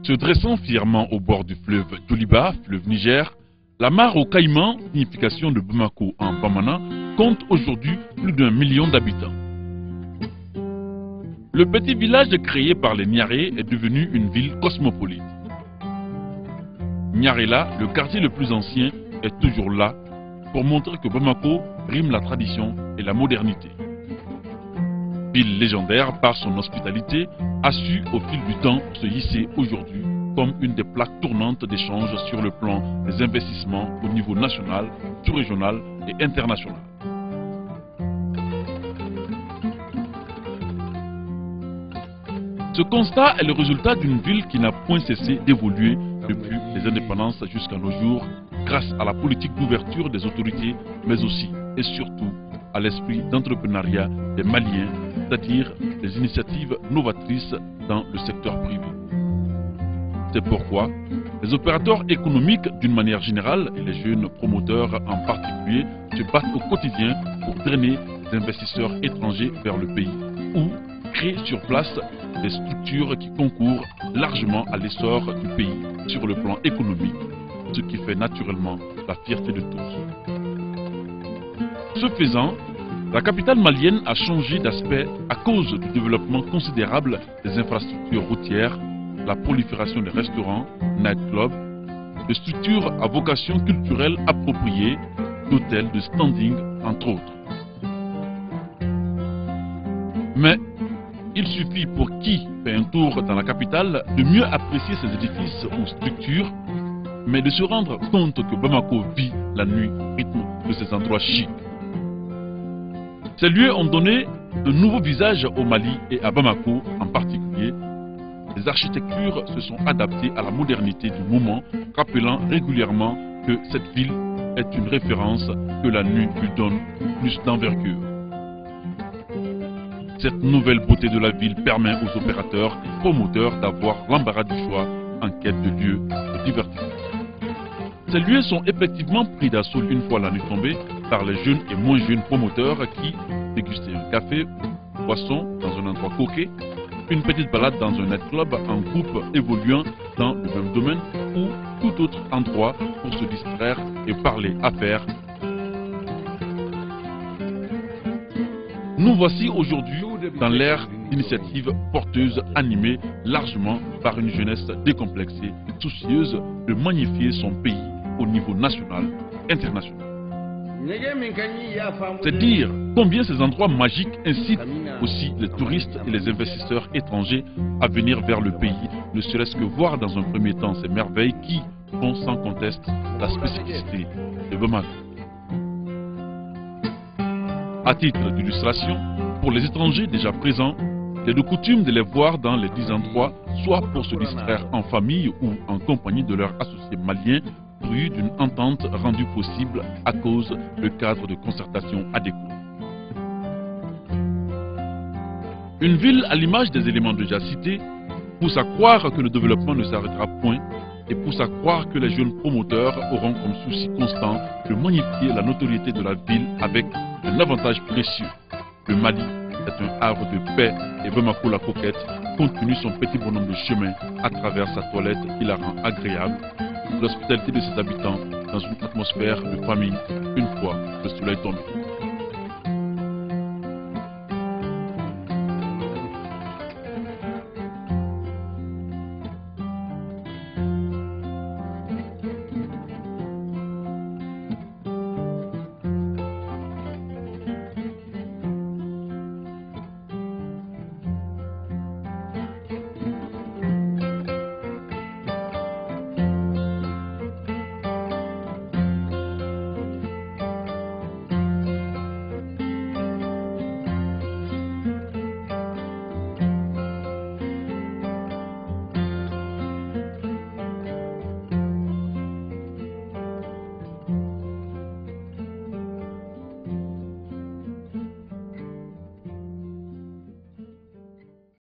Se dressant fièrement au bord du fleuve Djoliba, fleuve Niger, la mare aux Caïmans, signification de Bamako en bamana, compte aujourd'hui plus d'1 million d'habitants. Le petit village créé par les Niaré est devenu une ville cosmopolite. Niarela, le quartier le plus ancien, est toujours là pour montrer que Bamako rime la tradition et la modernité. Ville légendaire par son hospitalité, a su au fil du temps se hisser aujourd'hui comme une des plaques tournantes d'échange sur le plan des investissements au niveau national, sous-régional et international. Ce constat est le résultat d'une ville qui n'a point cessé d'évoluer depuis les indépendances jusqu'à nos jours grâce à la politique d'ouverture des autorités, mais aussi et surtout à l'esprit d'entrepreneuriat des Maliens, c'est-à-dire des initiatives novatrices dans le secteur privé. C'est pourquoi les opérateurs économiques d'une manière générale et les jeunes promoteurs en particulier se battent au quotidien pour drainer les investisseurs étrangers vers le pays ou créer sur place des structures qui concourent largement à l'essor du pays sur le plan économique, ce qui fait naturellement la fierté de tous. Ce faisant, la capitale malienne a changé d'aspect à cause du développement considérable des infrastructures routières, la prolifération des restaurants, nightclubs, de structures à vocation culturelle appropriée, d'hôtels de standing, entre autres. Mais il suffit pour qui fait un tour dans la capitale de mieux apprécier ces édifices ou structures, mais de se rendre compte que Bamako vit la nuit au rythme de ces endroits chics. Ces lieux ont donné un nouveau visage au Mali et à Bamako en particulier. Les architectures se sont adaptées à la modernité du moment, rappelant régulièrement que cette ville est une référence que la nuit lui donne plus d'envergure. Cette nouvelle beauté de la ville permet aux opérateurs et promoteurs d'avoir l'embarras du choix en quête de lieux de divertissement. Ces lieux sont effectivement pris d'assaut une fois la nuit tombée par les jeunes et moins jeunes promoteurs qui dégustaient un café, un poisson dans un endroit coquet, une petite balade dans un nightclub en groupe évoluant dans le même domaine ou tout autre endroit pour se distraire et parler affaires. Nous voici aujourd'hui dans l'ère d'initiatives porteuses animées largement par une jeunesse décomplexée et soucieuse de magnifier son pays au niveau national et international. C'est dire combien ces endroits magiques incitent aussi les touristes et les investisseurs étrangers à venir vers le pays, ne serait-ce que voir dans un premier temps ces merveilles qui font sans conteste la spécificité de Bamako. À titre d'illustration, pour les étrangers déjà présents, il est de coutume de les voir dans les 10 endroits, soit pour se distraire en famille ou en compagnie de leurs associés maliens, fruit d'une entente rendue possible à cause du cadre de concertation adéquat. Une ville à l'image des éléments déjà cités pousse à croire que le développement ne s'arrêtera point et pousse à croire que les jeunes promoteurs auront comme souci constant de magnifier la notoriété de la ville avec un avantage précieux. Le Mali est un havre de paix et Bamako la coquette continue son petit bonhomme de chemin à travers sa toilette qui la rend agréable, l'hospitalité de ses habitants dans une atmosphère de famille une fois le soleil tombé.